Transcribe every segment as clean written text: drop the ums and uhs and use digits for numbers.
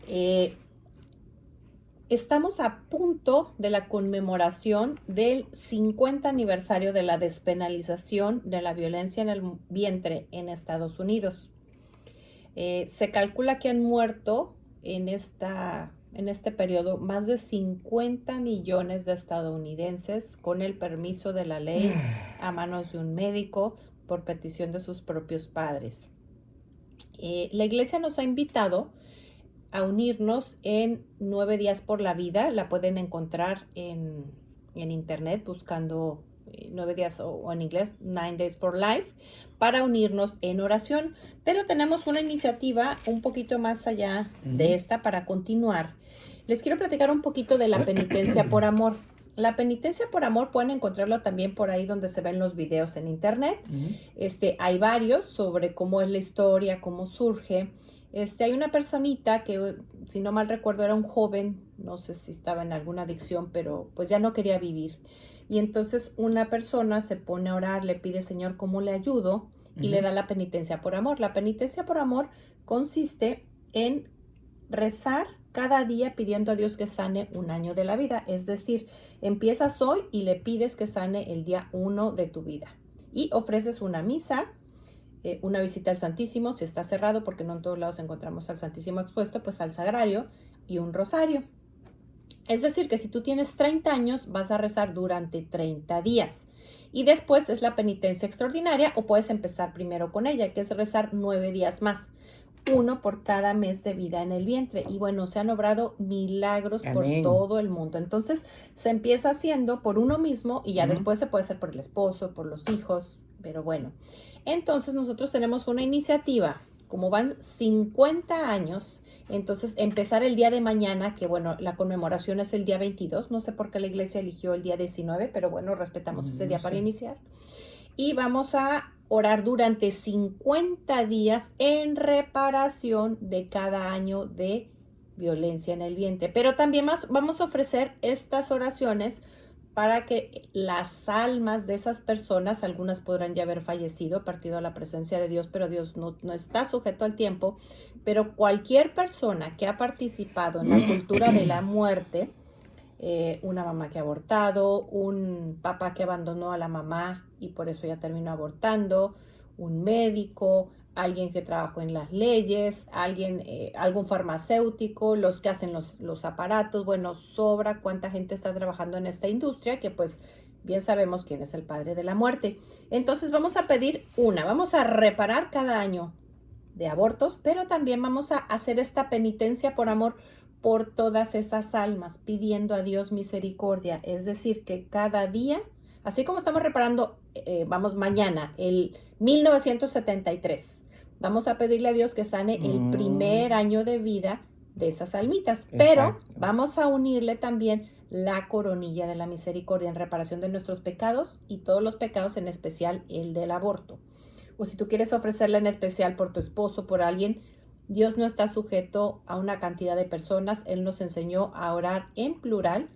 Eh, Estamos a punto de la conmemoración del 50 aniversario de la despenalización de la violencia en el vientre en Estados Unidos. Se calcula que han muerto en este periodo más de 50 millones de estadounidenses con el permiso de la ley a manos de un médico por petición de sus propios padres. La iglesia nos ha invitado a unirnos en 9 días por la vida. La pueden encontrar en internet buscando 9 días o en inglés 9 Days for Life para unirnos en oración. Pero tenemos una iniciativa un poquito más allá de esta para continuar. Les quiero platicar un poquito de la penitencia por amor. La penitencia por amor pueden encontrarlo también por ahí donde se ven los videos en internet. Hay varios sobre cómo es la historia, cómo surge. Hay una personita que, si no mal recuerdo, era un joven, no sé si estaba en alguna adicción, pero pues ya no quería vivir. Y entonces una persona se pone a orar, le pide, Señor, ¿cómo le ayudo? Y le da la penitencia por amor. La penitencia por amor consiste en rezar cada día pidiendo a Dios que sane un año de la vida. Es decir, empiezas hoy y le pides que sane el día 1 de tu vida. Y ofreces una misa, una visita al Santísimo, si está cerrado, porque no en todos lados encontramos al Santísimo expuesto, pues al Sagrario y un rosario. Es decir, que si tú tienes 30 años, vas a rezar durante 30 días. Y después es la penitencia extraordinaria, o puedes empezar primero con ella, que es rezar 9 días más. Uno por cada mes de vida en el vientre. Y bueno, se han obrado milagros por todo el mundo. Entonces, se empieza haciendo por uno mismo y ya después se puede hacer por el esposo, por los hijos. Pero bueno, entonces nosotros tenemos una iniciativa. Como van 50 años, entonces empezar el día de mañana, que bueno, la conmemoración es el día 22. No sé por qué la iglesia eligió el día 19, pero bueno, respetamos ese día para iniciar. Y vamos a orar durante 50 días en reparación de cada año de violencia en el vientre. Pero también vamos a ofrecer estas oraciones para que las almas de esas personas, algunas podrán ya haber fallecido, partido a la presencia de Dios, pero Dios no está sujeto al tiempo, pero cualquier persona que ha participado en la cultura de la muerte, una mamá que ha abortado, un papá que abandonó a la mamá y por eso ya terminó abortando, un médico, alguien que trabajó en las leyes, algún farmacéutico, los que hacen los aparatos. Bueno, sobra cuánta gente está trabajando en esta industria, que pues bien sabemos quién es el padre de la muerte. Entonces vamos a pedir vamos a reparar cada año de abortos, pero también vamos a hacer esta penitencia por amor por todas esas almas, pidiendo a Dios misericordia. Es decir, que cada día, así como estamos reparando, vamos mañana, el 1973, vamos a pedirle a Dios que sane el primer año de vida de esas almitas. Pero vamos a unirle también la coronilla de la misericordia en reparación de nuestros pecados y todos los pecados, en especial el del aborto. O si tú quieres ofrecerla en especial por tu esposo, por alguien, Dios no está sujeto a una cantidad de personas. Él nos enseñó a orar en plural,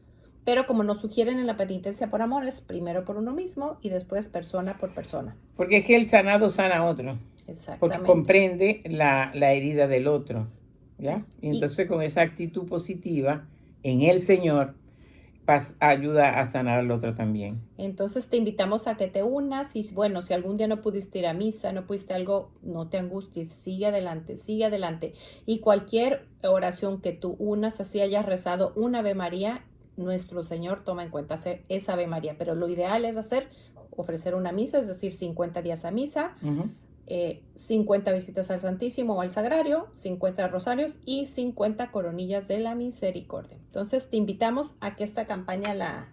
pero como nos sugieren en la penitencia por amor, es primero por uno mismo y después persona por persona. Porque es que el sanado sana a otro. Exactamente. Porque comprende la herida del otro, ¿ya? Y entonces con esa actitud positiva en el Señor, ayuda a sanar al otro también. Entonces te invitamos a que te unas y bueno, si algún día no pudiste ir a misa, no pudiste algo, no te angusties, sigue adelante, sigue adelante. Y cualquier oración que tú unas, así hayas rezado una Ave María, nuestro Señor toma en cuenta hacer esa Ave María, pero lo ideal es ofrecer una misa, es decir, 50 días a misa, 50 visitas al Santísimo o al Sagrario, 50 rosarios y 50 coronillas de la misericordia. Entonces te invitamos a que esta campaña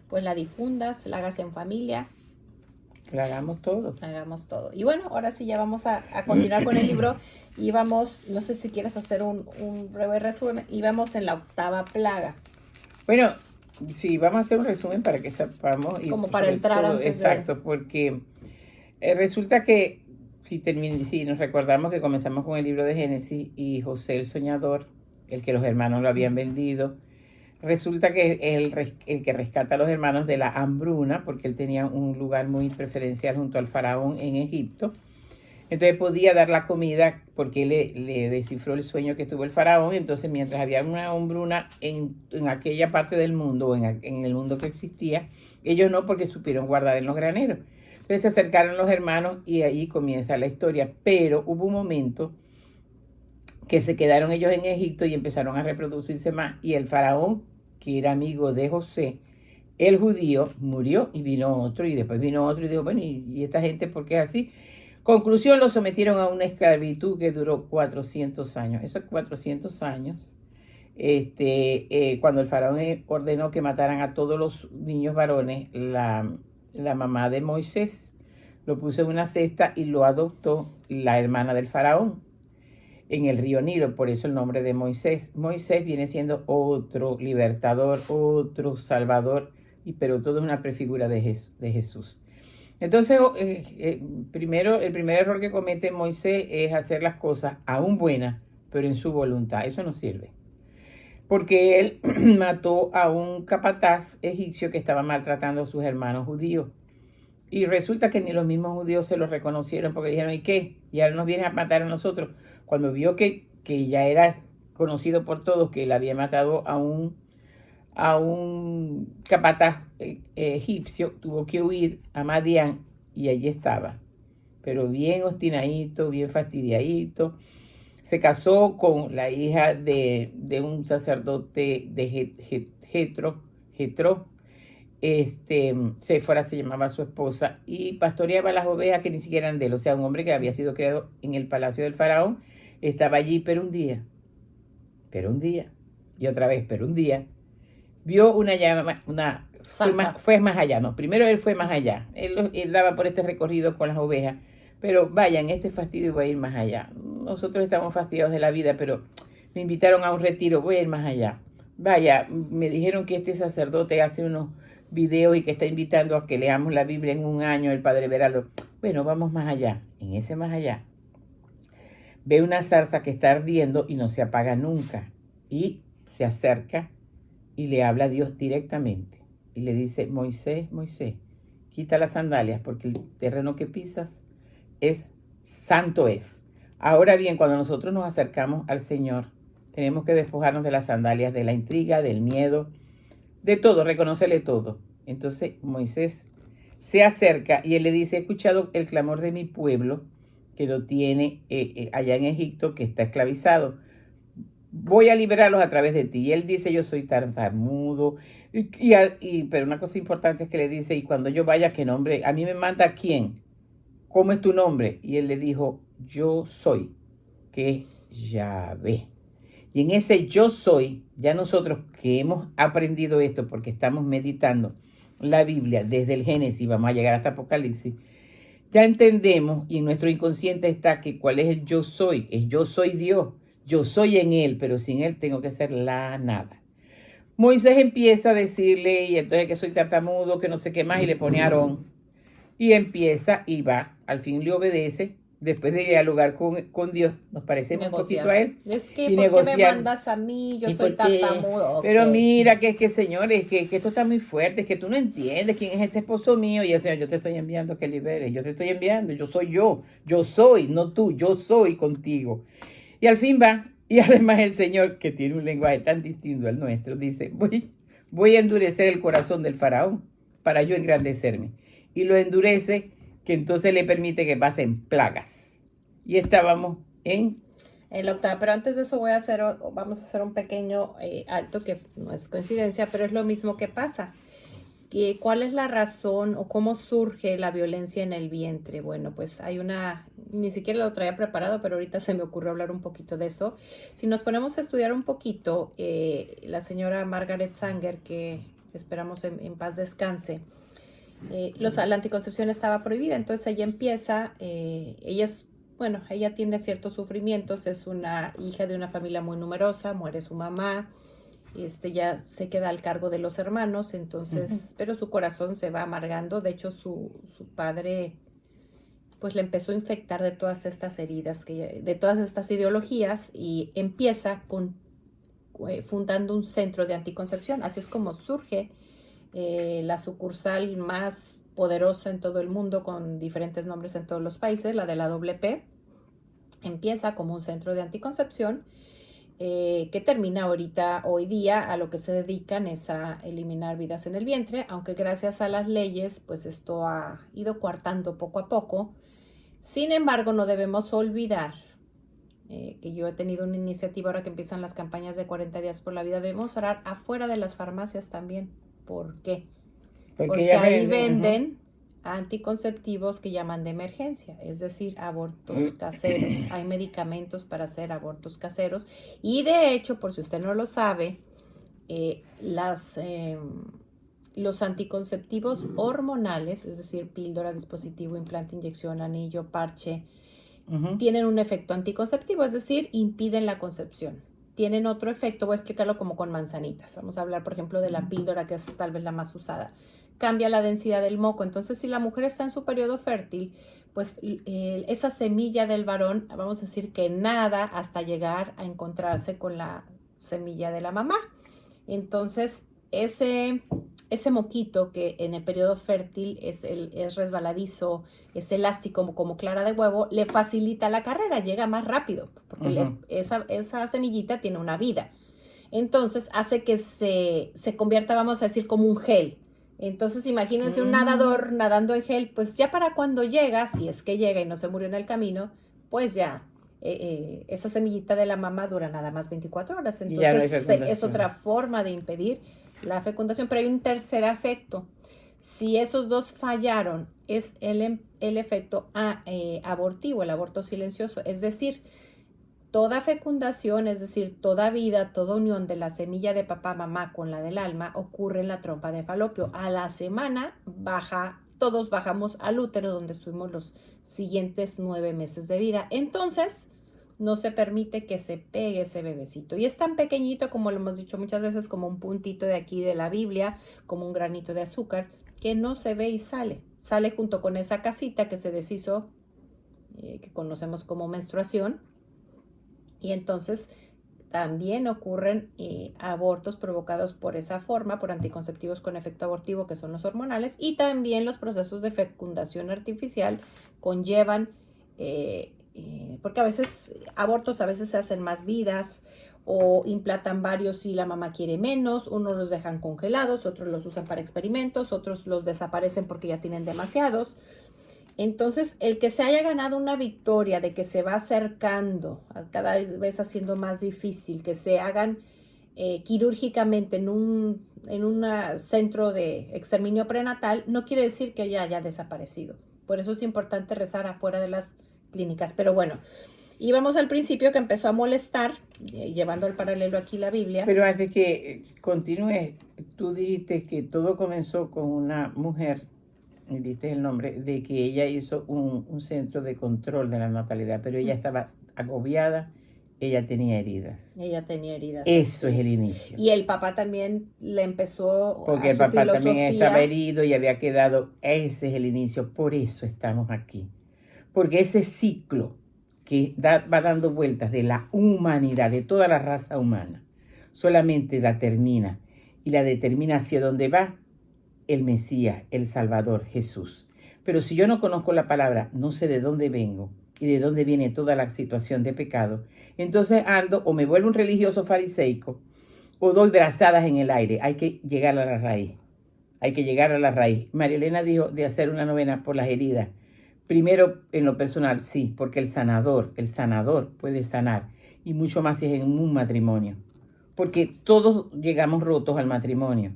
pues la difundas, la hagas en familia. La hagamos todo. La hagamos todo. Y bueno, ahora sí ya vamos a continuar con el libro y vamos, no sé si quieres hacer un breve resumen, y vamos en la 8ª plaga. Bueno, sí, vamos a hacer un resumen para que sepamos. Como para entrar todo, antes exacto, porque resulta que si nos recordamos que comenzamos con el libro de Génesis y José el soñador, el que los hermanos lo habían vendido, resulta que el que rescata a los hermanos de la hambruna, porque él tenía un lugar muy preferencial junto al faraón en Egipto, Entonces podía dar la comida porque le descifró el sueño que tuvo el faraón. Entonces mientras había una hambruna en aquella parte del mundo, en el mundo que existía, ellos no, porque supieron guardar en los graneros. Entonces se acercaron los hermanos y ahí comienza la historia. Pero hubo un momento que se quedaron ellos en Egipto y empezaron a reproducirse más. Y el faraón, que era amigo de José, el judío, murió y vino otro y después vino otro y dijo, bueno, ¿y esta gente por qué es así? Conclusión, lo sometieron a una esclavitud que duró 400 años. Esos 400 años, cuando el faraón ordenó que mataran a todos los niños varones, la mamá de Moisés lo puso en una cesta y lo adoptó la hermana del faraón en el río Nilo, por eso el nombre de Moisés. Moisés viene siendo otro libertador, otro salvador, pero todo es una prefigura de Jesús. Entonces, el primer error que comete Moisés es hacer las cosas aún buenas, pero en su voluntad. Eso no sirve. Porque él mató a un capataz egipcio que estaba maltratando a sus hermanos judíos. Y resulta que ni los mismos judíos se lo reconocieron porque dijeron, ¿y qué? Y ahora nos vienes a matar a nosotros. Cuando vio que ya era conocido por todos que él había matado a un capataz egipcio, tuvo que huir a Madián y allí estaba. Pero bien obstinadito, bien fastidiadito. Se casó con la hija de un sacerdote de Jetro. Séfora se llamaba su esposa y pastoreaba las ovejas que ni siquiera eran de él. O sea, un hombre que había sido creado en el palacio del faraón estaba allí, pero un día, y otra vez, pero un día, vio una llama, fue más allá, no, primero él fue más allá, él daba por este recorrido con las ovejas, pero vaya, en este fastidio voy a ir más allá. Nosotros estamos fastidiados de la vida, pero me invitaron a un retiro, voy a ir más allá. Vaya, me dijeron que este sacerdote hace unos videos y que está invitando a que leamos la Biblia en un año, el Padre Veralo. Bueno, vamos más allá. En ese más allá, ve una zarza que está ardiendo y no se apaga nunca. Y se acerca y le habla a Dios directamente. Y le dice, Moisés, Moisés, quita las sandalias porque el terreno que pisas es santo es. Ahora bien, cuando nosotros nos acercamos al Señor, tenemos que despojarnos de las sandalias, de la intriga, del miedo, de todo, reconocerle todo. Entonces Moisés se acerca y él le dice, he escuchado el clamor de mi pueblo, que lo tiene allá en Egipto, que está esclavizado. Voy a liberarlos a través de ti. Y él dice, yo soy tartamudo. Pero una cosa importante es que le dice, y cuando yo vaya, ¿qué nombre? A mí me manda quién. ¿Cómo es tu nombre? Y él le dijo, yo soy, que es Yahvé. Y en ese yo soy, ya nosotros que hemos aprendido esto porque estamos meditando la Biblia desde el Génesis, vamos a llegar hasta Apocalipsis, ya entendemos y en nuestro inconsciente está que cuál es el yo soy. Es yo soy Dios, yo soy en Él, pero sin Él tengo que ser la nada. Moisés empieza a decirle, y entonces que soy tartamudo, que no sé qué más, y le pone a Aarón. Y empieza y va, al fin le obedece, después de dialogar con Dios, nos parecemos un poquito a él. Es que, ¿por qué me mandas a mí? Yo soy tartamudo. Okay. Pero mira, que Señor, es que esto está muy fuerte, es que tú no entiendes quién es este esposo mío. Y el Señor, yo te estoy enviando que liberes, yo te estoy enviando, yo soy, no tú, yo soy contigo. Y al fin va, y además el Señor, que tiene un lenguaje tan distinto al nuestro, dice, voy a endurecer el corazón del faraón para yo engrandecerme. Y lo endurece, que entonces le permite que pasen plagas. Y estábamos en el octavo, pero antes de eso vamos a hacer un pequeño alto, que no es coincidencia, pero es lo mismo que pasa. ¿Cuál es la razón o cómo surge la violencia en el vientre? Bueno, pues hay ni siquiera lo traía preparado, pero ahorita se me ocurrió hablar un poquito de eso. Si nos ponemos a estudiar un poquito, la señora Margaret Sanger, que esperamos en paz descanse, la anticoncepción estaba prohibida, entonces ella empieza, ella tiene ciertos sufrimientos, es una hija de una familia muy numerosa, muere su mamá, ya se queda al cargo de los hermanos, entonces, pero su corazón se va amargando. De hecho, su padre pues le empezó a infectar de todas estas heridas, de todas estas ideologías, y empieza fundando un centro de anticoncepción. Así es como surge la sucursal más poderosa en todo el mundo con diferentes nombres en todos los países, la de la AAP. Empieza como un centro de anticoncepción que termina ahorita, hoy día, a lo que se dedican es a eliminar vidas en el vientre, aunque gracias a las leyes, pues esto ha ido coartando poco a poco. Sin embargo, no debemos olvidar que yo he tenido una iniciativa ahora que empiezan las campañas de 40 días por la vida, debemos orar afuera de las farmacias también. ¿Por qué? Porque ahí venden anticonceptivos que llaman de emergencia, es decir, abortos caseros. Hay medicamentos para hacer abortos caseros y de hecho, por si usted no lo sabe, los anticonceptivos hormonales, es decir, píldora, dispositivo, implante, inyección, anillo, parche, tienen un efecto anticonceptivo, es decir, impiden la concepción. Tienen otro efecto, voy a explicarlo como con manzanitas. Vamos a hablar, por ejemplo, de la píldora, que es tal vez la más usada. Cambia la densidad del moco. Entonces, si la mujer está en su periodo fértil, pues esa semilla del varón, vamos a decir que nada hasta llegar a encontrarse con la semilla de la mamá. Entonces, ese moquito que en el periodo fértil es resbaladizo, es elástico como clara de huevo, le facilita la carrera, llega más rápido, porque esa semillita tiene una vida. Entonces hace que se convierta, vamos a decir, como un gel. Entonces imagínense un nadador nadando en gel, pues ya para cuando llega, si es que llega y no se murió en el camino, pues ya esa semillita de la mamá dura nada más 24 horas. Entonces es otra forma de impedir la fecundación, pero hay un tercer efecto. Si esos dos fallaron, es el efecto abortivo, el aborto silencioso, es decir, toda fecundación, es decir, toda vida, toda unión de la semilla de papá, mamá con la del alma ocurre en la trompa de falopio. A la semana todos bajamos al útero donde estuvimos los siguientes 9 meses de vida. Entonces, no se permite que se pegue ese bebecito. Y es tan pequeñito, como lo hemos dicho muchas veces, como un puntito de aquí de la Biblia, como un granito de azúcar, que no se ve y sale. Sale junto con esa casita que se deshizo, que conocemos como menstruación. Y entonces también ocurren abortos provocados por esa forma, por anticonceptivos con efecto abortivo, que son los hormonales, y también los procesos de fecundación artificial conllevan porque a veces abortos a veces se hacen más vidas o implantan varios y la mamá quiere menos, unos los dejan congelados, otros los usan para experimentos, otros los desaparecen porque ya tienen demasiados. Entonces, el que se haya ganado una victoria de que se va acercando, cada vez haciendo más difícil, que se hagan quirúrgicamente en un centro de exterminio prenatal, no quiere decir que ya haya desaparecido. Por eso es importante rezar afuera de las clínicas. Pero bueno, íbamos al principio que empezó a molestar, llevando al paralelo aquí la Biblia. Pero antes que continúe, tú dijiste que todo comenzó con una mujer, y diste el nombre, de que ella hizo un centro de control de la natalidad, pero ella estaba agobiada, ella tenía heridas. Ella tenía heridas. Eso es el inicio. Y el papá también le empezó porque el papá también estaba herido y había quedado, ese es el inicio, por eso estamos aquí. Porque ese ciclo que va dando vueltas de la humanidad, de toda la raza humana, solamente la termina y la determina hacia dónde va el Mesías, el Salvador, Jesús. Pero si yo no conozco la palabra, no sé de dónde vengo y de dónde viene toda la situación de pecado, entonces ando o me vuelvo un religioso fariseico o doy brazadas en el aire. Hay que llegar a la raíz. Hay que llegar a la raíz. María Elena dijo de hacer una novena por las heridas. Primero, en lo personal, sí, porque el sanador puede sanar, y mucho más si es en un matrimonio, porque todos llegamos rotos al matrimonio,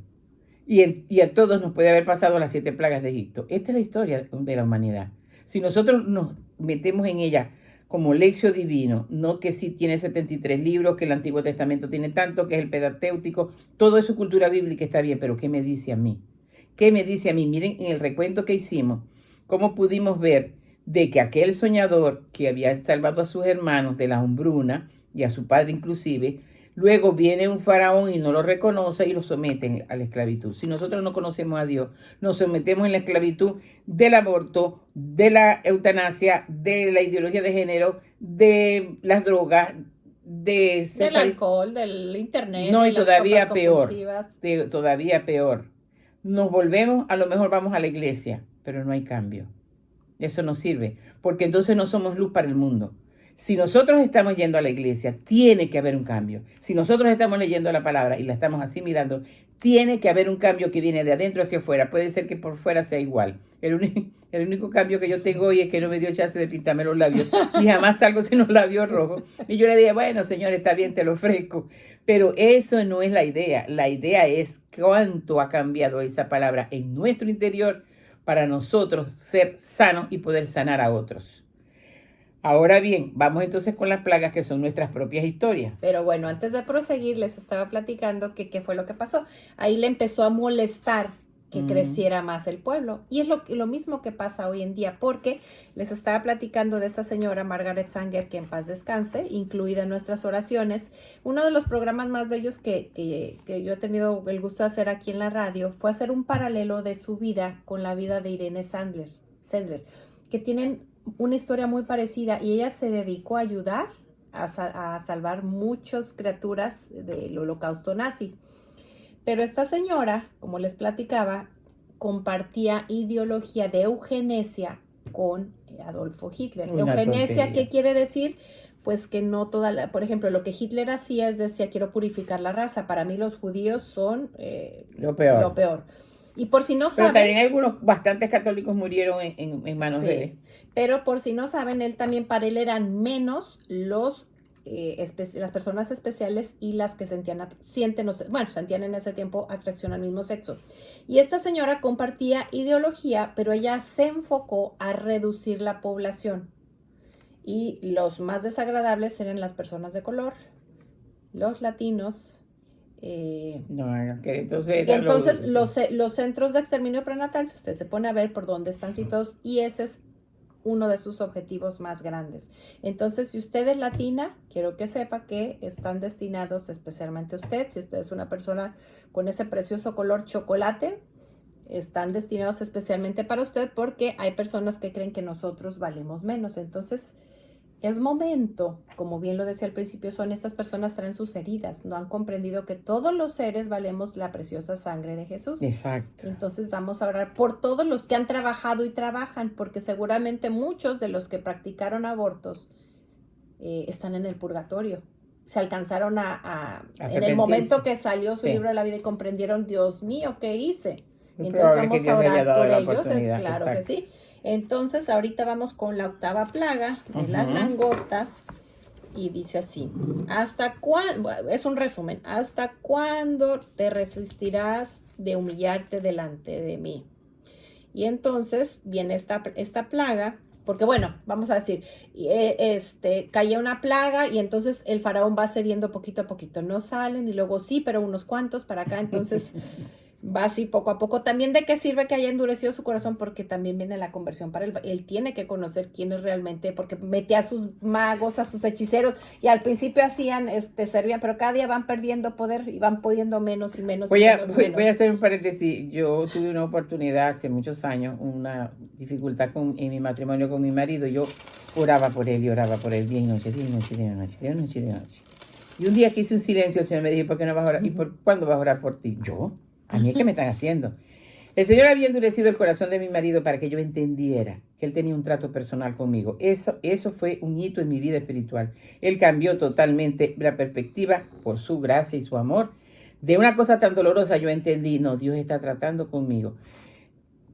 y a todos nos puede haber pasado las 7 plagas de Egipto. Esta es la historia de la humanidad. Si nosotros nos metemos en ella como lección divino, no que sí tiene 73 libros, que el Antiguo Testamento tiene tanto, que es el Pentateuco, todo eso es cultura bíblica, está bien, pero ¿qué me dice a mí? ¿Qué me dice a mí? Miren en el recuento que hicimos, cómo pudimos ver de que aquel soñador que había salvado a sus hermanos de la hambruna y a su padre inclusive, luego viene un faraón y no lo reconoce y lo someten a la esclavitud. Si nosotros no conocemos a Dios, nos sometemos en la esclavitud del aborto, de la eutanasia, de la ideología de género, de las drogas, del alcohol, del internet. No, y todavía peor, todavía peor. nos volvemos, a lo mejor vamos a la iglesia, pero no hay cambio. Eso no sirve, porque entonces no somos luz para el mundo. Si nosotros estamos yendo a la iglesia, tiene que haber un cambio. Si nosotros estamos leyendo la palabra y la estamos asimilando, tiene que haber un cambio que viene de adentro hacia afuera. Puede ser que por fuera sea igual. El único cambio que yo tengo hoy es que no me dio chance de pintarme los labios y jamás salgo sin los labios rojos. Y yo le dije, bueno, señor, está bien, te lo ofrezco. Pero eso no es la idea. La idea es cuánto ha cambiado esa palabra en nuestro interior para nosotros ser sanos y poder sanar a otros. Ahora bien, vamos entonces con las plagas que son nuestras propias historias. Pero bueno, antes de proseguir, les estaba platicando que qué fue lo que pasó. Ahí le empezó a molestar que creciera más el pueblo. Y es lo mismo que pasa hoy en día, porque les estaba platicando de esta señora Margaret Sanger, que en paz descanse, incluida en nuestras oraciones. Uno de los programas más bellos que yo he tenido el gusto de hacer aquí en la radio fue hacer un paralelo de su vida con la vida de Irene Sandler, que tienen una historia muy parecida, y ella se dedicó a ayudar a salvar muchas criaturas del holocausto nazi. Pero esta señora, como les platicaba, compartía ideología de eugenesia con Adolfo Hitler. Eugenesia, ¿qué quiere decir? Pues que no toda por ejemplo, lo que Hitler hacía es decía, quiero purificar la raza. Para mí los judíos son lo peor. Y por si no saben... Pero también algunos, bastantes católicos murieron en manos de él. Pero por si no saben, para él eran menos las personas especiales y las que sentían en ese tiempo atracción al mismo sexo. Y esta señora compartía ideología, pero ella se enfocó a reducir la población. Y los más desagradables eran las personas de color, los latinos. Entonces los centros de exterminio prenatal, si usted se pone a ver por dónde están situados, y ese es uno de sus objetivos más grandes. Entonces, si usted es latina, quiero que sepa que están destinados especialmente a usted. Si usted es una persona con ese precioso color chocolate, están destinados especialmente para usted, porque hay personas que creen que nosotros valemos menos. Entonces, es momento, como bien lo decía al principio, estas personas traen sus heridas, no han comprendido que todos los seres valemos la preciosa sangre de Jesús. Exacto. Entonces vamos a orar por todos los que han trabajado y trabajan, porque seguramente muchos de los que practicaron abortos están en el purgatorio. Se alcanzaron en el momento que salió su libro de la vida y comprendieron, Dios mío, ¿qué hice? Entonces vamos a orar por ellos, claro que sí. Entonces, ahorita vamos con la octava plaga de las langostas, y dice así: ¿hasta cuándo? Es un resumen. ¿Hasta cuándo te resistirás de humillarte delante de mí? Y entonces viene esta plaga, porque bueno, vamos a decir, caía una plaga y entonces el faraón va cediendo poquito a poquito. No salen y luego sí, pero unos cuantos para acá, entonces... va así poco a poco. También de qué sirve que haya endurecido su corazón, porque también viene la conversión para él. Él tiene que conocer quién es realmente, porque mete a sus magos, a sus hechiceros, y al principio hacían, servían, pero cada día van perdiendo poder y van pudiendo menos y menos. Voy a hacer un paréntesis. Yo tuve una oportunidad hace muchos años, una dificultad en mi matrimonio con mi marido. Yo oraba por él y oraba por él día y noche. Y un día que hice un silencio, el Señor me dijo, ¿por qué no vas a orar? ¿Y cuándo vas a orar por ti? ¿Yo? ¿A mí qué me están haciendo? El Señor había endurecido el corazón de mi marido para que yo entendiera que Él tenía un trato personal conmigo. Eso fue un hito en mi vida espiritual. Él cambió totalmente la perspectiva por su gracia y su amor. De una cosa tan dolorosa yo entendí, no, Dios está tratando conmigo.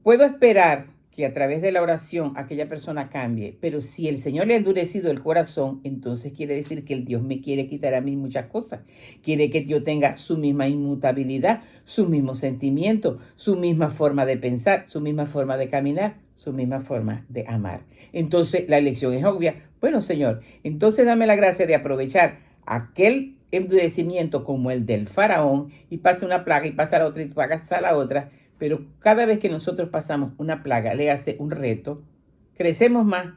Puedo esperar que a través de la oración aquella persona cambie, pero si el Señor le ha endurecido el corazón, entonces quiere decir que el Dios me quiere quitar a mí muchas cosas. Quiere que yo tenga su misma inmutabilidad, su mismo sentimiento, su misma forma de pensar, su misma forma de caminar, su misma forma de amar. Entonces la elección es obvia. Bueno, Señor, entonces dame la gracia de aprovechar aquel endurecimiento como el del faraón, y pasa una plaga y pasa la otra y pasa la otra. Pero cada vez que nosotros pasamos una plaga, le hace un reto, crecemos más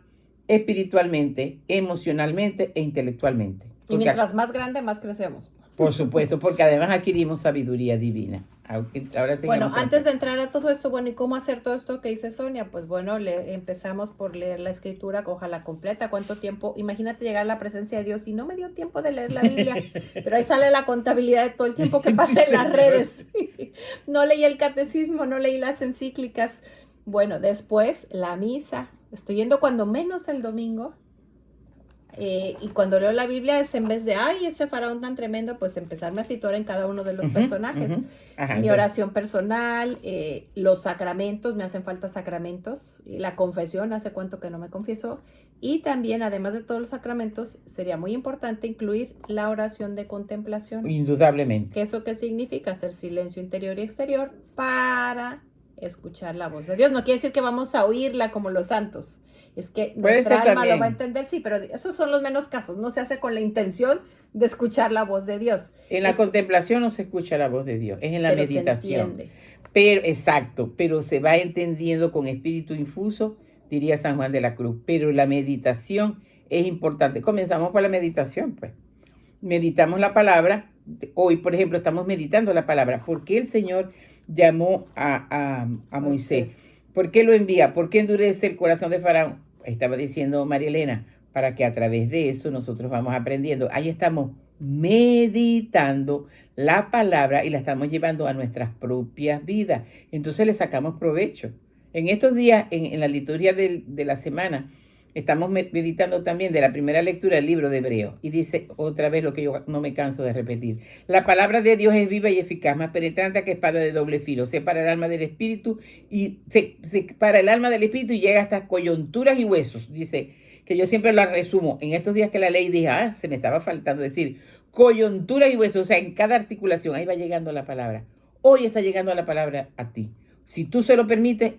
espiritualmente, emocionalmente e intelectualmente. Y mientras más grande, más crecemos. Por supuesto, porque además adquirimos sabiduría divina. Ahora Bueno, sigamos. antes de entrar a todo esto, bueno, ¿y cómo hacer todo esto que dice Sonia? Pues bueno, empezamos por leer la escritura, ojalá completa. ¿Cuánto tiempo? Imagínate llegar a la presencia de Dios y no me dio tiempo de leer la Biblia, pero ahí sale la contabilidad de todo el tiempo que pasé Sí, en las señor. redes. No leí el catecismo, no leí las encíclicas. Bueno, después la misa. Estoy yendo cuando menos el domingo. Y cuando leo la Biblia es en vez de, ay, ese faraón tan tremendo, pues empezarme a situar en cada uno de los personajes. Ajá, Mi entonces, oración personal, los sacramentos, me hacen falta sacramentos, y la confesión, hace cuánto que no me confieso, y también, además de todos los sacramentos, sería muy importante incluir la oración de contemplación. indudablemente. ¿Qué eso qué significa? Hacer silencio interior y exterior para escuchar la voz de Dios. No quiere decir que vamos a oírla como los santos. Es que Puede nuestra ser alma lo va a también. entender, sí, pero esos son los menos casos. No se hace con la intención de escuchar la voz de Dios. En la contemplación no se escucha la voz de Dios, es en la Pero se meditación. entiende. Pero, exacto, pero se va entendiendo con espíritu infuso, diría San Juan de la Cruz. Pero la meditación es importante. Comenzamos por la meditación, pues. Meditamos la palabra. Hoy, por ejemplo, estamos meditando la palabra. ¿Por qué el Señor llamó a Moisés? ¿Por qué lo envía? ¿Por qué endurece el corazón de Faraón? Estaba diciendo María Elena, para que a través de eso nosotros vamos aprendiendo. Ahí estamos meditando la palabra y la estamos llevando a nuestras propias vidas. Entonces le sacamos provecho. En estos días, en la liturgia de la semana, estamos meditando también de la primera lectura del libro de Hebreos. Y dice otra vez lo que yo no me canso de repetir. La palabra de Dios es viva y eficaz, más penetrante que espada de doble filo. Separa el alma del espíritu y separa el alma del espíritu y llega hasta coyunturas y huesos. Dice que yo siempre la resumo. En estos días que la leí dije, se me estaba faltando decir coyunturas y huesos. O sea, en cada articulación ahí va llegando la palabra. Hoy está llegando la palabra a ti. Si tú se lo permites,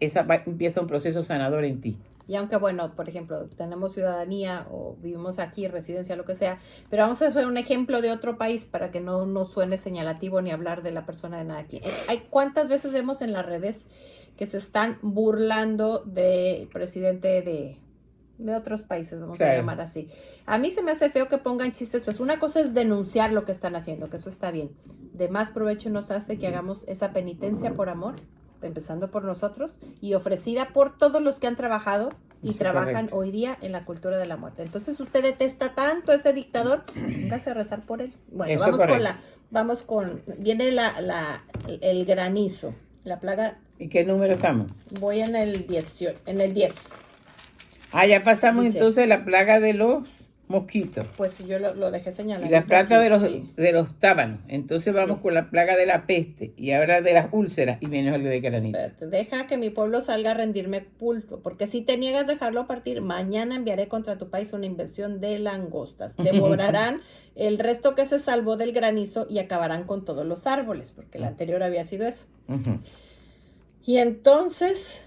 empieza un proceso sanador en ti. Y aunque, bueno, por ejemplo, tenemos ciudadanía o vivimos aquí, residencia, lo que sea, pero vamos a hacer un ejemplo de otro país para que no nos suene señalativo ni hablar de la persona de nada aquí. ¿Cuántas veces vemos en las redes que se están burlando del presidente de otros países, vamos a llamar así? A mí se me hace feo que pongan chistes, pues una cosa es denunciar lo que están haciendo, que eso está bien. De más provecho nos hace que hagamos esa penitencia por amor, empezando por nosotros, y ofrecida por todos los que han trabajado y trabajan hoy día en la cultura de la muerte. Entonces usted detesta tanto a ese dictador, póngase a rezar por él. Bueno, vamos con, viene el granizo, la plaga. ¿Y qué número estamos? Voy en el 10. Ya pasamos Dice, entonces la plaga de los mosquitos. Pues yo lo dejé señalado. Y la plaga de los tábanos. Entonces vamos con la plaga de la peste y ahora de las úlceras y menos el de granito. Deja que mi pueblo salga a rendirme culto, porque si te niegas a dejarlo partir, mañana enviaré contra tu país una invasión de langostas. Devorarán el resto que se salvó del granizo y acabarán con todos los árboles, porque el anterior había sido eso. Y entonces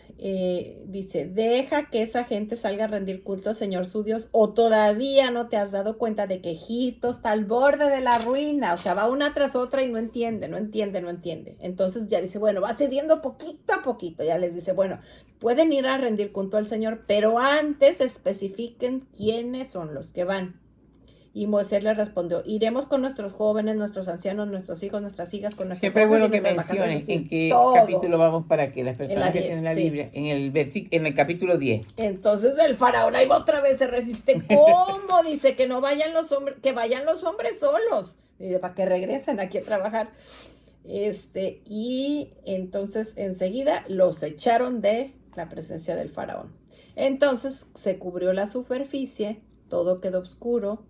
dice, deja que esa gente salga a rendir culto al Señor su Dios, o todavía no te has dado cuenta de que Egipto está al borde de la ruina. O sea, va una tras otra y no entiende. Entonces ya dice, bueno, va cediendo poquito a poquito. Ya les dice, bueno, pueden ir a rendir culto al Señor, pero antes especifiquen quiénes son los que van. Y Moisés le respondió, iremos con nuestros jóvenes, nuestros ancianos, nuestros hijos, nuestras hijas, con nuestros Siempre es bueno que menciones en qué capítulo vamos para que las personas que tienen la Biblia, en el capítulo 10. Entonces el faraón ahí va otra vez, se resiste. ¿Cómo? Dice que no vayan los hombres, que vayan los hombres solos. Dice, para que regresen aquí a trabajar. Y entonces enseguida los echaron de la presencia del faraón. Entonces se cubrió la superficie, todo quedó oscuro.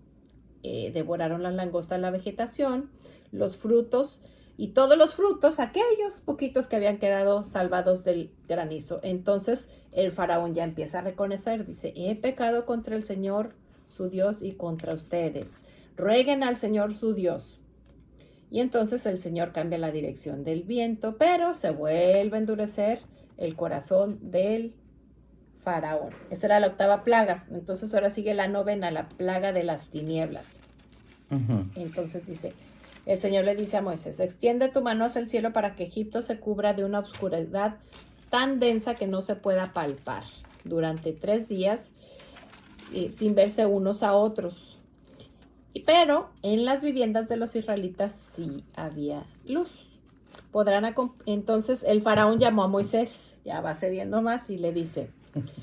Devoraron las langostas la vegetación, los frutos y todos los frutos, aquellos poquitos que habían quedado salvados del granizo. Entonces el faraón ya empieza a reconocer, dice, he pecado contra el Señor su Dios y contra ustedes. Rueguen al Señor su Dios. Y entonces el Señor cambia la dirección del viento, pero se vuelve a endurecer el corazón del faraón. Esta era la 8ª plaga. Entonces ahora sigue la 9ª, la plaga de las tinieblas. Entonces dice, el Señor le dice a Moisés, extiende tu mano hacia el cielo para que Egipto se cubra de una oscuridad tan densa que no se pueda palpar durante 3 días sin verse unos a otros. Pero en las viviendas de los israelitas sí había luz. Entonces el faraón llamó a Moisés, ya va cediendo más, y le dice,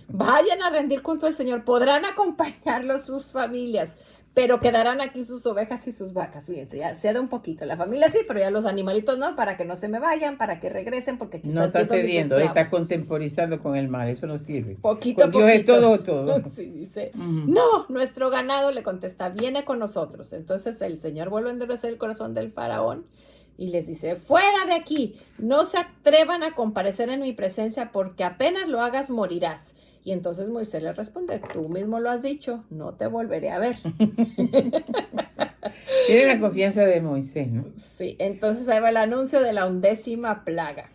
vayan a rendir junto al Señor, podrán acompañarlos sus familias, pero quedarán aquí sus ovejas y sus vacas. Fíjense, ya cede un poquito. La familia sí, pero ya los animalitos no, para que no se me vayan, para que regresen, porque aquí No están está siendo mis cediendo, esclavos. está contemporizando con el mal, eso no sirve. Poquito a Con Dios poquito. es todo, todo. Sí, dice, Ujú. no, nuestro ganado, le contesta, viene con nosotros. Entonces el Señor vuelve a endurecer el corazón del faraón y les dice, fuera de aquí, no se atrevan a comparecer en mi presencia, porque apenas lo hagas morirás. Y entonces Moisés le responde, tú mismo lo has dicho, no te volveré a ver. Tiene la confianza de Moisés, ¿no? Sí, entonces ahí va el anuncio de la 11ª plaga.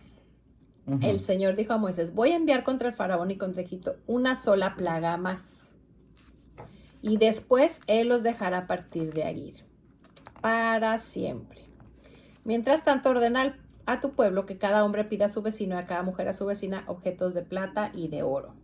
Ujú. El Señor dijo a Moisés, voy a enviar contra el faraón y contra Egipto una sola plaga más. Y después él los dejará partir de allí para siempre. Mientras tanto, ordena a tu pueblo que cada hombre pida a su vecino y a cada mujer a su vecina objetos de plata y de oro.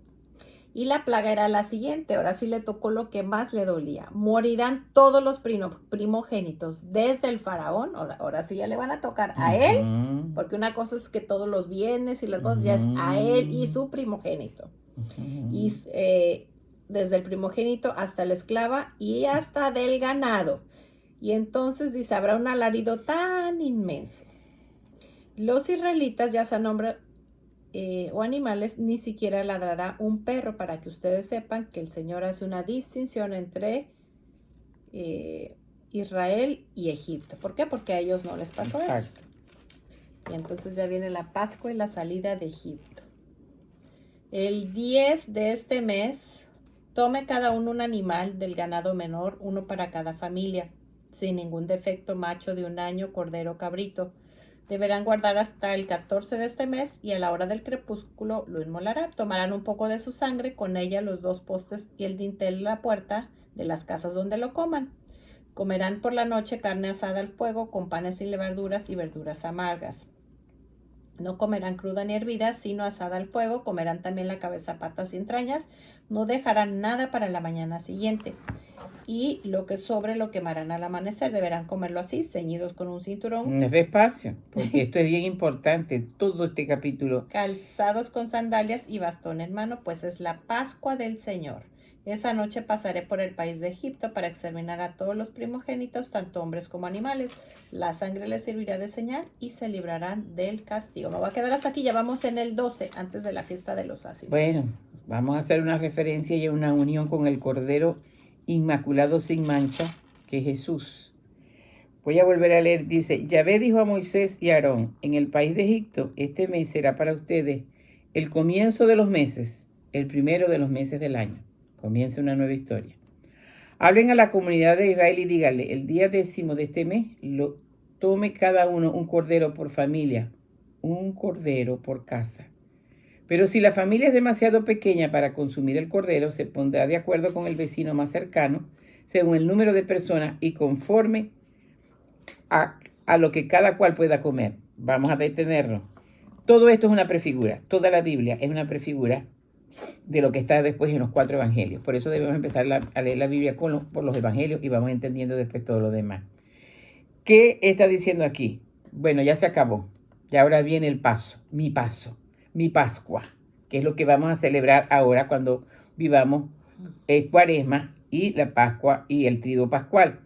Y la plaga era la siguiente, ahora sí le tocó lo que más le dolía. Morirán todos los primogénitos, desde el faraón, ahora sí ya le van a tocar a él, Ujú. porque una cosa es que todos los bienes y las cosas ya es a él y su primogénito. Ujú. Y desde el primogénito hasta la esclava y hasta del ganado. Y entonces dice, habrá un alarido tan inmenso. Los israelitas, ya sean hombres o animales, ni siquiera ladrará un perro, para que ustedes sepan que el Señor hace una distinción entre Israel y Egipto. ¿Por qué? Porque a ellos no les pasó Exacto. eso. Y entonces ya viene la Pascua y la salida de Egipto. El 10 de este mes, tome cada uno un animal del ganado menor, uno para cada familia, sin ningún defecto, macho de 1 año, cordero, cabrito. Deberán guardar hasta el 14 de este mes y a la hora del crepúsculo lo inmolará. Tomarán un poco de su sangre, con ella los 2 postes y el dintel de la puerta de las casas donde lo coman. Comerán por la noche carne asada al fuego con panes sin levaduras y verduras amargas. No comerán cruda ni hervida, sino asada al fuego. Comerán también la cabeza, patas y entrañas. No dejarán nada para la mañana siguiente. Y lo que sobre lo quemarán al amanecer. Deberán comerlo así, ceñidos con un cinturón, Despacio, porque esto es bien importante, todo este capítulo. calzados con sandalias y bastón en mano, pues es la Pascua del Señor. Esa noche pasaré por el país de Egipto para exterminar a todos los primogénitos, tanto hombres como animales. La sangre les servirá de señal y se librarán del castigo. Me voy a quedar hasta aquí, ya vamos en el 12, antes de la fiesta de los ácimos. Bueno, vamos a hacer una referencia y una unión con el Cordero Inmaculado sin mancha, que es Jesús. Voy a volver a leer, dice, Yahvé dijo a Moisés y a Aarón, en el país de Egipto, este mes será para ustedes el comienzo de los meses, el primero de los meses del año. Comienza una nueva historia. Hablen a la comunidad de Israel y díganle, el día 10º de este mes, tome cada uno un cordero por familia, un cordero por casa. Pero si la familia es demasiado pequeña para consumir el cordero, se pondrá de acuerdo con el vecino más cercano, según el número de personas y conforme a lo que cada cual pueda comer. Vamos a detenerlo. Todo esto es una prefigura. Toda la Biblia es una prefigura de lo que está después en los 4 evangelios. Por eso debemos empezar a leer la Biblia por los evangelios y vamos entendiendo después todo lo demás. ¿Qué está diciendo aquí? Bueno, ya se acabó. Y ahora viene el paso, mi Pascua, que es lo que vamos a celebrar ahora cuando vivamos Cuaresma y la Pascua y el Triduo Pascual,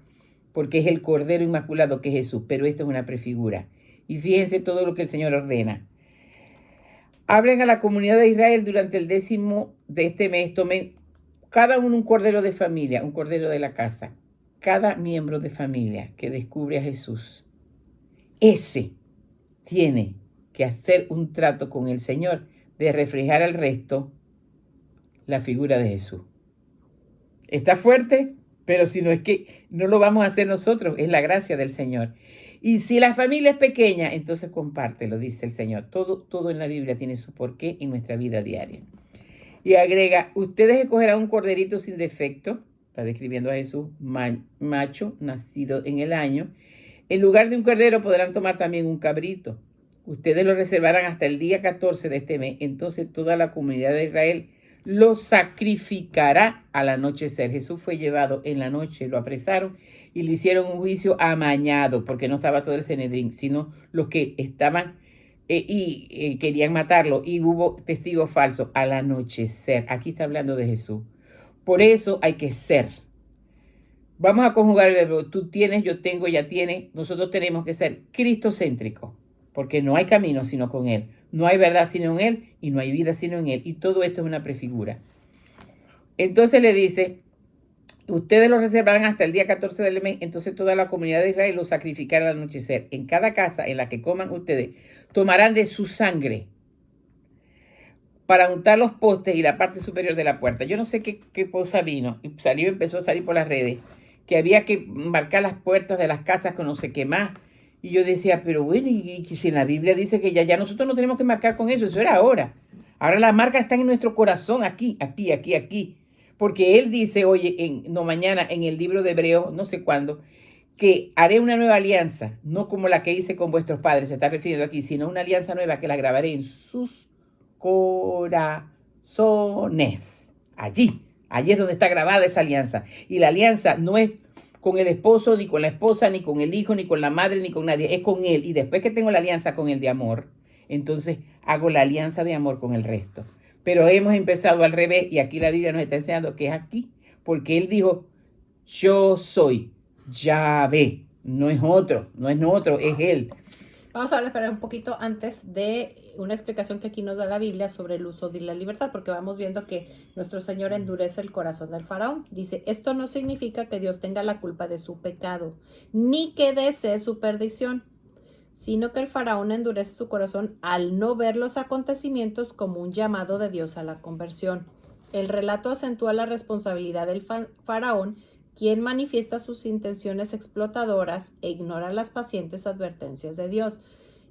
porque es el Cordero Inmaculado que es Jesús, pero esto es una prefigura. Y fíjense todo lo que el Señor ordena. Hablen a la comunidad de Israel durante el 10º de este mes, tomen cada uno un cordero de familia, un cordero de la casa. Cada miembro de familia que descubre a Jesús, ese tiene que hacer un trato con el Señor de reflejar al resto la figura de Jesús. Está fuerte, pero si no es que no lo vamos a hacer nosotros, es la gracia del Señor. Y si la familia es pequeña, entonces compártelo, dice el Señor. Todo en la Biblia tiene su porqué en nuestra vida diaria. Y agrega, ustedes escogerán un corderito sin defecto, está describiendo a Jesús, macho, nacido en el año. En lugar de un cordero podrán tomar también un cabrito. Ustedes lo reservarán hasta el día 14 de este mes. Entonces toda la comunidad de Israel lo sacrificará al anochecer. Jesús fue llevado en la noche, lo apresaron y le hicieron un juicio amañado, porque no estaba todo el Sanedrín, sino los que estaban querían matarlo, y hubo testigos falsos al anochecer. Aquí está hablando de Jesús. Por eso hay que ser. Vamos a conjugar el verbo tú tienes, yo tengo, ella tiene. Nosotros tenemos que ser cristocéntricos, porque no hay camino sino con Él. No hay verdad sino en Él y no hay vida sino en Él. Y todo esto es una prefigura. Entonces le dice, ustedes lo reservarán hasta el día 14 del mes, entonces toda la comunidad de Israel lo sacrificará al anochecer. En cada casa en la que coman ustedes, tomarán de su sangre para untar los postes y la parte superior de la puerta. Yo no sé qué cosa vino, y empezó a salir por las redes, que había que marcar las puertas de las casas con no sé qué más. Y yo decía, pero bueno, y si en la Biblia dice que ya nosotros no tenemos que marcar con eso era ahora. Ahora las marcas están en nuestro corazón, aquí. Porque Él dice, oye, mañana en el libro de Hebreos, no sé cuándo, que haré una nueva alianza, no como la que hice con vuestros padres, se está refiriendo aquí, sino una alianza nueva que la grabaré en sus corazones. Allí es donde está grabada esa alianza. Y la alianza no es con el esposo, ni con la esposa, ni con el hijo, ni con la madre, ni con nadie. Es con Él. Y después que tengo la alianza con el de amor, entonces hago la alianza de amor con el resto. Pero hemos empezado al revés, y aquí la Biblia nos está enseñando que es aquí. Porque Él dijo, yo soy Yahvé. No es otro, es Él. Vamos a hablar un poquito antes de una explicación que aquí nos da la Biblia sobre el uso de la libertad, porque vamos viendo que nuestro Señor endurece el corazón del faraón. Dice, esto no significa que Dios tenga la culpa de su pecado, ni que desee su perdición, sino que el faraón endurece su corazón al no ver los acontecimientos como un llamado de Dios a la conversión. El relato acentúa la responsabilidad del faraón, quien manifiesta sus intenciones explotadoras e ignora las pacientes advertencias de Dios.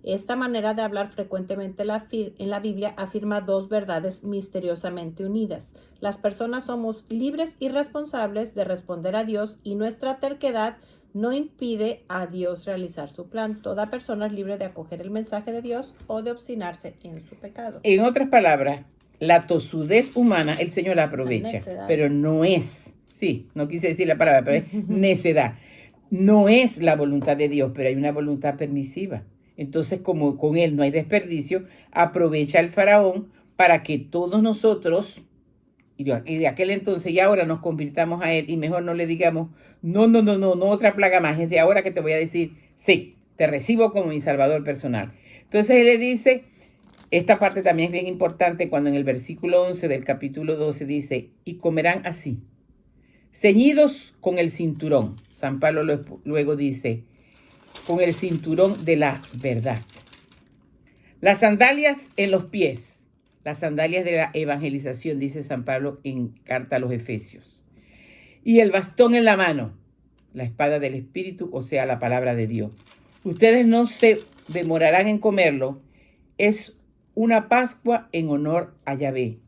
Esta manera de hablar frecuentemente en la Biblia afirma dos verdades misteriosamente unidas. Las personas somos libres y responsables de responder a Dios, y nuestra terquedad no impide a Dios realizar su plan. Toda persona es libre de acoger el mensaje de Dios o de obstinarse en su pecado. En otras palabras, la tosudez humana el Señor la aprovecha, pero no es... Sí, no quise decir la palabra, pero es necedad. No es la voluntad de Dios, pero hay una voluntad permisiva. Entonces, como con Él no hay desperdicio, aprovecha el faraón para que todos nosotros, y de aquel entonces y ahora, nos convirtamos a Él, y mejor no le digamos, no otra plaga más, es de ahora que te voy a decir, sí, te recibo como mi salvador personal. Entonces Él le dice, esta parte también es bien importante, cuando en el versículo 11 del capítulo 12 dice, y comerán así, ceñidos con el cinturón. San Pablo luego dice, con el cinturón de la verdad. Las sandalias en los pies, las sandalias de la evangelización, dice San Pablo en carta a los Efesios. Y el bastón en la mano, la espada del Espíritu, o sea, la palabra de Dios. Ustedes no se demorarán en comerlo. Es una Pascua en honor a Yahvé.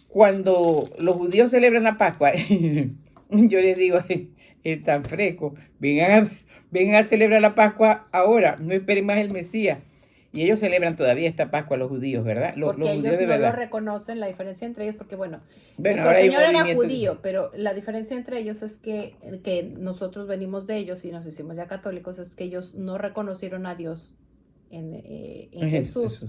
Cuando los judíos celebran la Pascua, yo les digo, es tan fresco, vengan a celebrar la Pascua ahora, no esperen más el Mesías. Y ellos celebran todavía esta Pascua, los judíos, ¿verdad? Porque los ellos judíos no lo reconocen, la diferencia entre ellos, porque nuestro ahora Señor era judío, pero la diferencia entre ellos es que nosotros venimos de ellos y nos hicimos ya católicos, es que ellos no reconocieron a Dios en Jesús.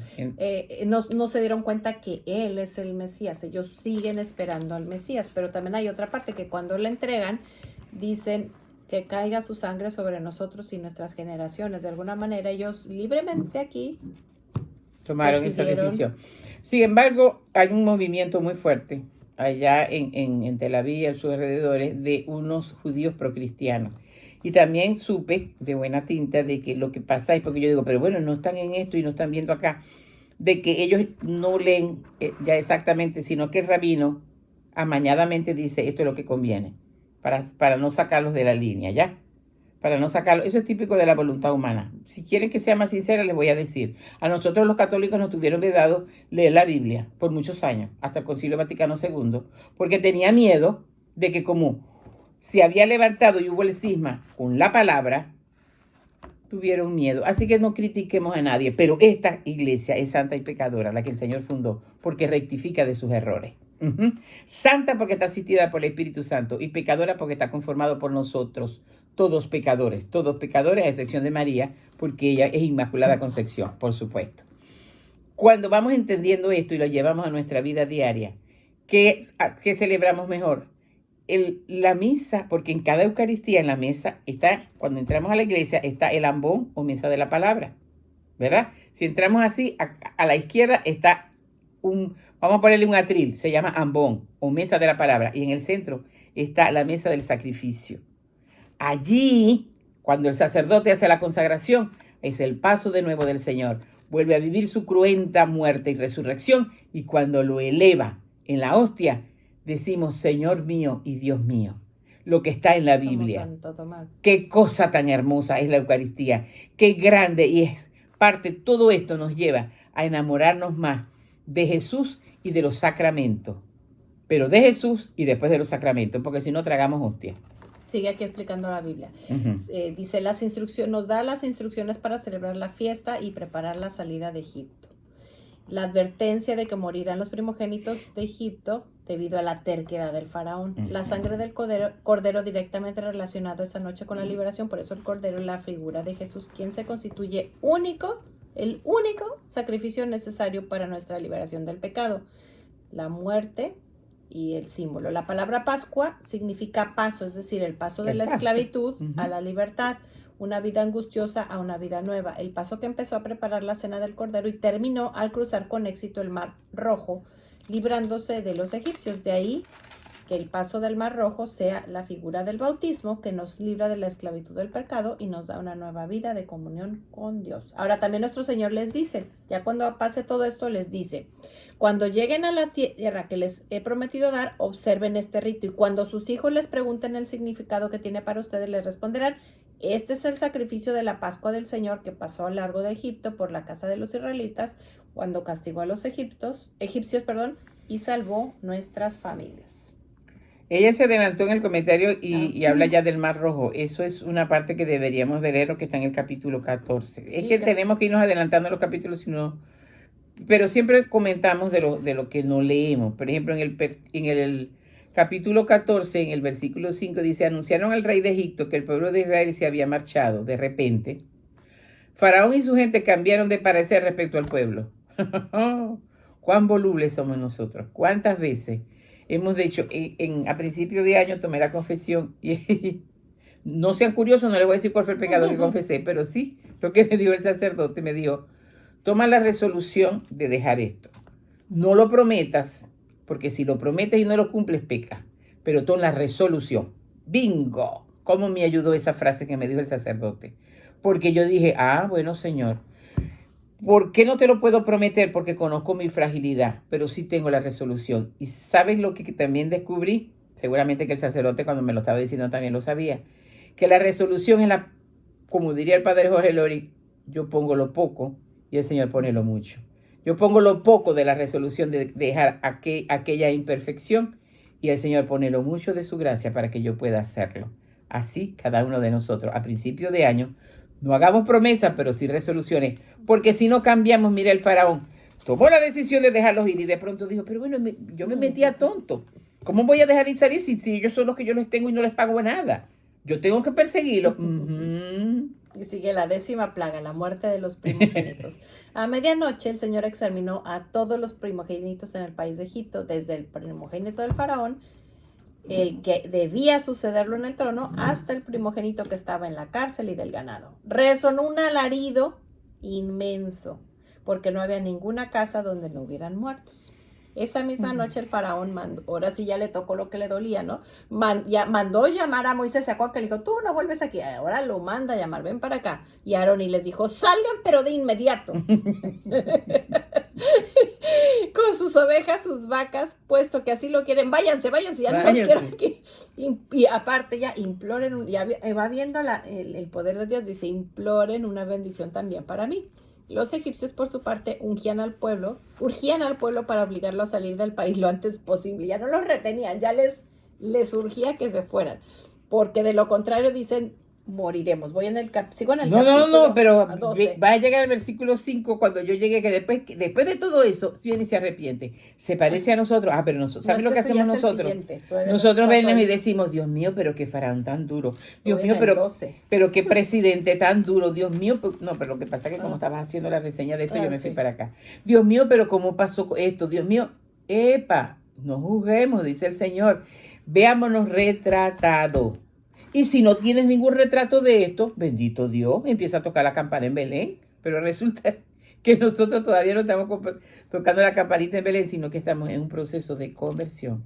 No se dieron cuenta que Él es el Mesías. Ellos siguen esperando al Mesías, pero también hay otra parte que cuando le entregan, dicen que caiga su sangre sobre nosotros y nuestras generaciones. De alguna manera ellos libremente aquí tomaron esa decisión. Sin embargo, hay un movimiento muy fuerte allá en Tel Aviv y en sus alrededores de unos judíos procristianos. Y también supe de buena tinta de que lo que pasa es, porque yo digo, pero bueno, no están en esto y no están viendo acá, de que ellos no leen ya exactamente, sino que el rabino amañadamente dice, esto es lo que conviene, para no sacarlos de la línea, ¿ya? Para no sacarlos. Eso es típico de la voluntad humana. Si quieren que sea más sincera, les voy a decir, a nosotros los católicos nos tuvieron vedado leer la Biblia por muchos años, hasta el Concilio Vaticano II, porque tenía miedo de que como se había levantado y hubo el cisma con la palabra, tuvieron miedo. Así que no critiquemos a nadie, pero esta iglesia es santa y pecadora, la que el Señor fundó, porque rectifica de sus errores. Ujú. Santa porque está asistida por el Espíritu Santo y pecadora porque está conformado por nosotros, todos pecadores a excepción de María, porque ella es Inmaculada Concepción, por supuesto. Cuando vamos entendiendo esto y lo llevamos a nuestra vida diaria, ¿qué celebramos mejor? La misa, porque en cada Eucaristía, en la mesa, está, cuando entramos a la iglesia, está el ambón o mesa de la palabra, ¿verdad? Si entramos así, a la izquierda está vamos a ponerle un atril, se llama ambón o mesa de la palabra, y en el centro está la mesa del sacrificio. Allí, cuando el sacerdote hace la consagración, es el paso de nuevo del Señor. Vuelve a vivir su cruenta muerte y resurrección, y cuando lo eleva en la hostia, decimos, Señor mío y Dios mío, lo que está en la Biblia. Santo Tomás. Qué cosa tan hermosa es la Eucaristía, qué grande, y es parte, todo esto nos lleva a enamorarnos más de Jesús y de los sacramentos, pero de Jesús y después de los sacramentos, porque si no tragamos hostia. Sigue aquí explicando la Biblia. Uh-huh. Dice, nos da las instrucciones para celebrar la fiesta y preparar la salida de Egipto. La advertencia de que morirán los primogénitos de Egipto debido a la terquedad del faraón. Uh-huh. La sangre del cordero directamente relacionado esa noche con la liberación. Por eso el cordero es la figura de Jesús, quien se constituye el único sacrificio necesario para nuestra liberación del pecado. La muerte y el símbolo. La palabra Pascua significa paso, es decir, el paso de la esclavitud a la libertad, una vida angustiosa a una vida nueva. El paso que empezó a preparar la cena del Cordero y terminó al cruzar con éxito el Mar Rojo, librándose de los egipcios. De ahí que el paso del Mar Rojo sea la figura del bautismo que nos libra de la esclavitud del pecado y nos da una nueva vida de comunión con Dios. Ahora también nuestro Señor les dice, ya cuando pase todo esto les dice, cuando lleguen a la tierra que les he prometido dar, observen este rito, y cuando sus hijos les pregunten el significado que tiene para ustedes, les responderán, este es el sacrificio de la Pascua del Señor que pasó a lo largo de Egipto por la casa de los israelitas cuando castigó a los egipcios, y salvó nuestras familias. Ella se adelantó en el comentario y habla ya del Mar Rojo. Eso es una parte que deberíamos de leer, lo que está en el capítulo 14. Es que tenemos que irnos adelantando los capítulos, pero siempre comentamos de lo que no leemos. Por ejemplo, en el capítulo 14, en el versículo 5, dice, anunciaron al rey de Egipto que el pueblo de Israel se había marchado. De repente, Faraón y su gente cambiaron de parecer respecto al pueblo. Cuán volubles somos nosotros. ¿Cuántas veces hemos dicho, a principio de año tomé la confesión y no sean curiosos, no les voy a decir cuál fue el pecado que confesé, pero sí, lo que me dijo el sacerdote, me dijo, toma la resolución de dejar esto. No lo prometas, porque si lo prometes y no lo cumples, peca. Pero toma la resolución. ¡Bingo! ¿Cómo me ayudó esa frase que me dijo el sacerdote? Porque yo dije, bueno, Señor, ¿por qué no te lo puedo prometer? Porque conozco mi fragilidad, pero sí tengo la resolución. ¿Y sabes lo que también descubrí? Seguramente que el sacerdote cuando me lo estaba diciendo también lo sabía. Que la resolución es como diría el padre Jorge Lori, yo pongo lo poco y el Señor pone lo mucho. Yo pongo lo poco de la resolución de dejar aquella imperfección y el Señor pone lo mucho de su gracia para que yo pueda hacerlo. Así cada uno de nosotros a principio de año no hagamos promesas, pero sí resoluciones, porque si no cambiamos, mira el faraón, tomó la decisión de dejarlos ir y de pronto dijo, pero bueno, yo me metí a tonto. ¿Cómo voy a dejar ir salir si ellos son los que yo les tengo y no les pago nada? Yo tengo que perseguirlos. Y sigue la 10ª plaga, la muerte de los primogénitos. A medianoche el Señor exterminó a todos los primogénitos en el país de Egipto, desde el primogénito del faraón, el que debía sucederlo en el trono, hasta el primogénito que estaba en la cárcel y del ganado. Resonó un alarido inmenso, porque no había ninguna casa donde no hubieran muertos. Esa misma noche el faraón mandó, ahora sí ya le tocó lo que le dolía, ¿no? Mandó llamar a Moisés, ¿se acuerdan que le dijo, tú no vuelves aquí? Ahora lo manda a llamar, ven para acá. Y Aarón y les dijo, salgan pero de inmediato. Con sus ovejas, sus vacas, puesto que así lo quieren, váyanse, ya no los quiero aquí. Y aparte ya imploren, ya va viendo el poder de Dios, dice, imploren una bendición también para mí. Los egipcios, por su parte, urgían al pueblo para obligarlo a salir del país lo antes posible. Ya no los retenían, ya les urgía que se fueran. Porque de lo contrario, dicen, moriremos. Sigo en el No, capítulo pero 12. va a llegar al versículo 5 cuando yo llegue, que después de todo eso, viene y se arrepiente. Se parece a nosotros. Pero nosotros, No, ¿sabes es lo que que ese ya hacemos es el nosotros? siguiente. Todavía no Nosotros pasó venimos y el- decimos, Dios mío, pero qué faraón tan duro. Dios Voy en mío, el 12. pero qué presidente tan duro. Dios mío, no, pero lo que pasa es que como Ah, estabas haciendo la reseña de esto, yo me fui sí. para acá. Dios mío, pero cómo pasó esto. Dios mío, epa, no juzguemos, dice el Señor. Veámonos retratados. Y si no tienes ningún retrato de esto, bendito Dios, empieza a tocar la campana en Belén. Pero resulta que nosotros todavía no estamos tocando la campanita en Belén, sino que estamos en un proceso de conversión,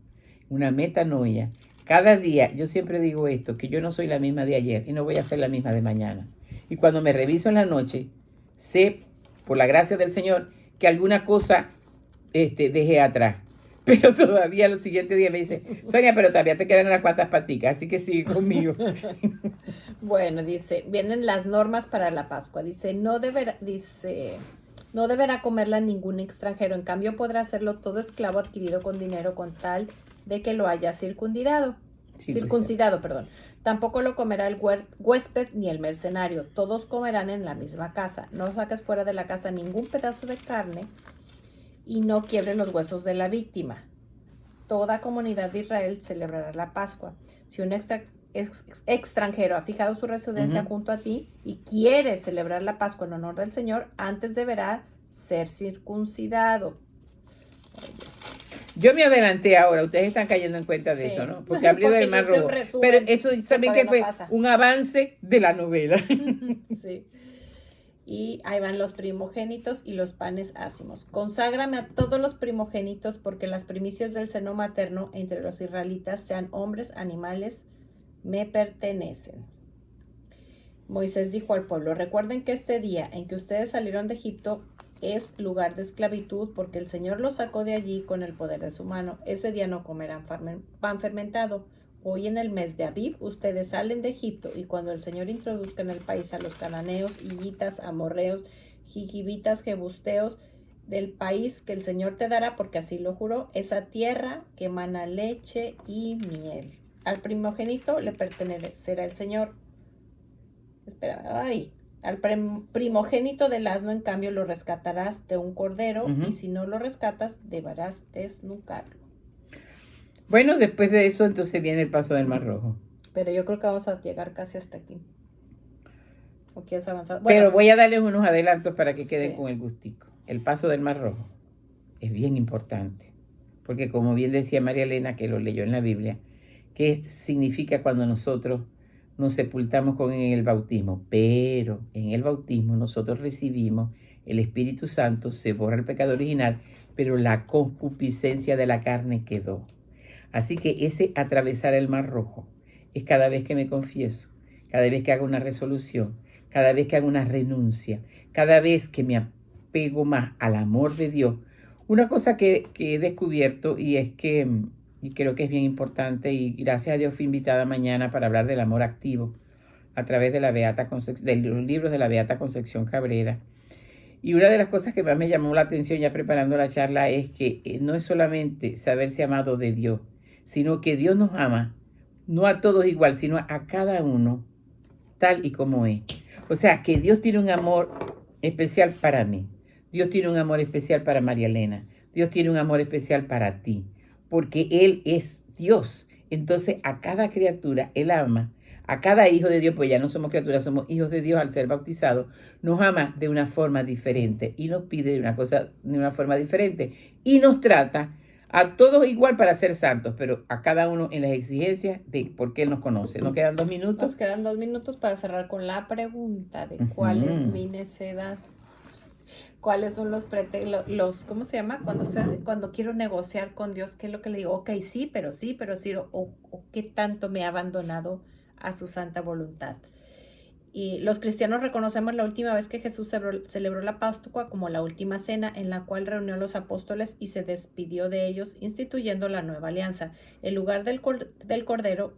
una metanoia. Cada día, yo siempre digo esto, que yo no soy la misma de ayer y no voy a ser la misma de mañana. Y cuando me reviso en la noche, sé, por la gracia del Señor, que alguna cosa dejé atrás. Pero todavía los siguientes días me dice, Sonia, pero todavía te quedan unas cuantas paticas, así que sigue conmigo. Bueno, dice, vienen las normas para la Pascua. Dice, no deberá comerla ningún extranjero. En cambio, podrá hacerlo todo esclavo adquirido con dinero con tal de que lo haya circuncidado. Perdón. Tampoco lo comerá el huésped ni el mercenario. Todos comerán en la misma casa. No saques fuera de la casa ningún pedazo de carne y no quiebres los huesos de la víctima. Toda comunidad de Israel celebrará la Pascua. Si un extranjero ha fijado su residencia junto a ti y quiere celebrar la Pascua en honor del Señor, antes deberá ser circuncidado. Yo me adelanté ahora, ustedes están cayendo en cuenta de eso, ¿no? Porque hablé del Mar Rojo. Pero eso también que fue un avance de la novela. Sí. Y ahí van los primogénitos y los panes ácimos. Conságrame a todos los primogénitos porque las primicias del seno materno entre los israelitas, sean hombres, animales, me pertenecen. Moisés dijo al pueblo, recuerden que este día en que ustedes salieron de Egipto es lugar de esclavitud porque el Señor los sacó de allí con el poder de su mano. Ese día no comerán pan fermentado. Hoy en el mes de Abib ustedes salen de Egipto y cuando el Señor introduzca en el país a los cananeos, hititas, amorreos, jijibitas, jebusteos, del país que el Señor te dará, porque así lo juró, esa tierra que emana leche y miel. Al primogénito le pertenecerá el Señor. Al primogénito del asno, en cambio, lo rescatarás de un cordero y si no lo rescatas, deberás desnucarlo. Bueno, después de eso, entonces viene el paso del Mar Rojo. Pero yo creo que vamos a llegar casi hasta aquí. ¿O quieres avanzar? Bueno, pero voy a darles unos adelantos para que queden con el gustico. El paso del Mar Rojo es bien importante. Porque como bien decía María Elena, que lo leyó en la Biblia, ¿qué significa cuando nosotros nos sepultamos con el bautismo? Pero en el bautismo nosotros recibimos el Espíritu Santo, se borra el pecado original, pero la concupiscencia de la carne quedó. Así que ese atravesar el Mar Rojo es cada vez que me confieso, cada vez que hago una resolución, cada vez que hago una renuncia, cada vez que me apego más al amor de Dios. Una cosa que he descubierto y es que, y creo que es bien importante, y gracias a Dios fui invitada mañana para hablar del amor activo a través de de los libros de la Beata Concepción Cabrera. Y una de las cosas que más me llamó la atención ya preparando la charla es que no es solamente saberse amado de Dios, sino que Dios nos ama, no a todos igual, sino a cada uno tal y como es. O sea, que Dios tiene un amor especial para mí. Dios tiene un amor especial para María Elena. Dios tiene un amor especial para ti, porque Él es Dios. Entonces, a cada criatura Él ama. A cada hijo de Dios, pues ya no somos criaturas, somos hijos de Dios al ser bautizados, nos ama de una forma diferente y nos pide de una forma diferente y nos trata a todos igual para ser santos, pero a cada uno en las exigencias de por qué Él nos conoce. ¿Nos quedan 2 minutos? Nos quedan 2 minutos para cerrar con la pregunta de cuál es mi necedad. ¿Cuáles son los ¿cómo se llama? Cuando quiero negociar con Dios, ¿qué es lo que le digo? Ok, sí, pero sí, o qué tanto me ha abandonado a su santa voluntad. Y los cristianos reconocemos la última vez que Jesús celebró la Pascua como la última cena en la cual reunió a los apóstoles y se despidió de ellos, instituyendo la nueva alianza. En lugar del cordero,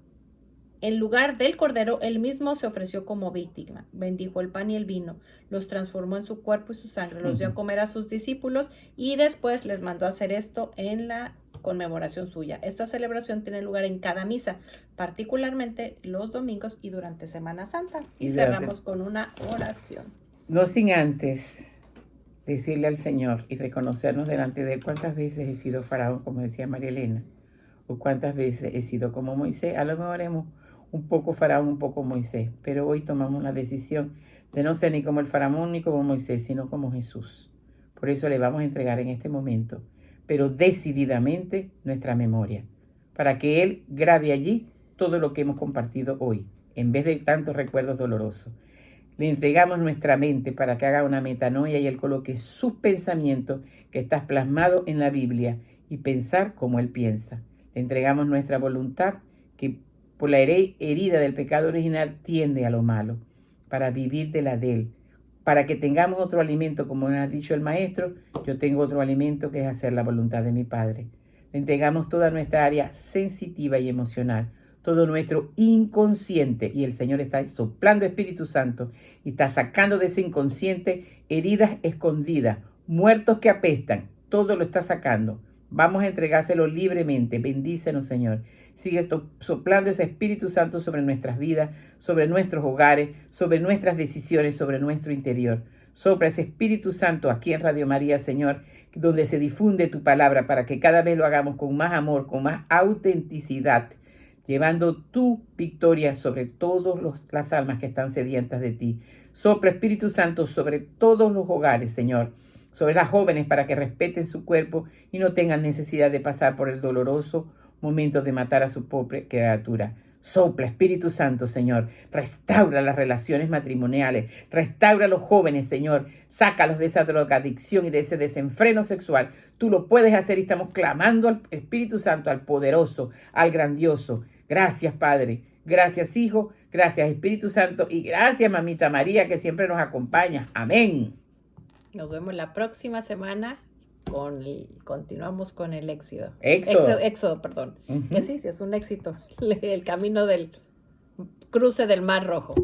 él mismo se ofreció como víctima, bendijo el pan y el vino, los transformó en su cuerpo y su sangre, los dio a comer a sus discípulos y después les mandó a hacer esto conmemoración suya. Esta celebración tiene lugar en cada misa, particularmente los domingos y durante Semana Santa. Y cerramos con una oración. No sin antes decirle al Señor y reconocernos delante de Él cuántas veces he sido faraón, como decía María Elena, o cuántas veces he sido como Moisés. A lo mejor hemos un poco faraón, un poco Moisés, pero hoy tomamos la decisión de no ser ni como el faraón ni como Moisés, sino como Jesús. Por eso le vamos a entregar en este momento, pero decididamente, nuestra memoria, para que Él grabe allí todo lo que hemos compartido hoy, en vez de tantos recuerdos dolorosos. Le entregamos nuestra mente para que haga una metanoia y Él coloque sus pensamientos que están plasmados en la Biblia y pensar como Él piensa. Le entregamos nuestra voluntad que por la herida del pecado original tiende a lo malo, para vivir de la de Él. Para que tengamos otro alimento, como nos ha dicho el Maestro, yo tengo otro alimento que es hacer la voluntad de mi Padre. Le entregamos toda nuestra área sensitiva y emocional, todo nuestro inconsciente, y el Señor está soplando Espíritu Santo y está sacando de ese inconsciente heridas escondidas, muertos que apestan, todo lo está sacando. Vamos a entregárselo libremente. Bendícenos, Señor. Sigue soplando ese Espíritu Santo sobre nuestras vidas, sobre nuestros hogares, sobre nuestras decisiones, sobre nuestro interior. Sopla ese Espíritu Santo aquí en Radio María, Señor, donde se difunde tu palabra, para que cada vez lo hagamos con más amor, con más autenticidad, llevando tu victoria sobre todas las almas que están sedientas de ti. Sopla Espíritu Santo sobre todos los hogares, Señor, sobre las jóvenes, para que respeten su cuerpo y no tengan necesidad de pasar por el doloroso momento de matar a su pobre criatura. Sopla, Espíritu Santo, Señor. Restaura las relaciones matrimoniales. Restaura a los jóvenes, Señor. Sácalos de esa drogadicción y de ese desenfreno sexual. Tú lo puedes hacer y estamos clamando al Espíritu Santo, al poderoso, al grandioso. Gracias, Padre. Gracias, Hijo. Gracias, Espíritu Santo. Y gracias, Mamita María, que siempre nos acompaña. Amén. Nos vemos la próxima semana. Continuamos con el Éxodo. Éxodo, perdón. Que sí, es un éxito. El camino del cruce del Mar Rojo.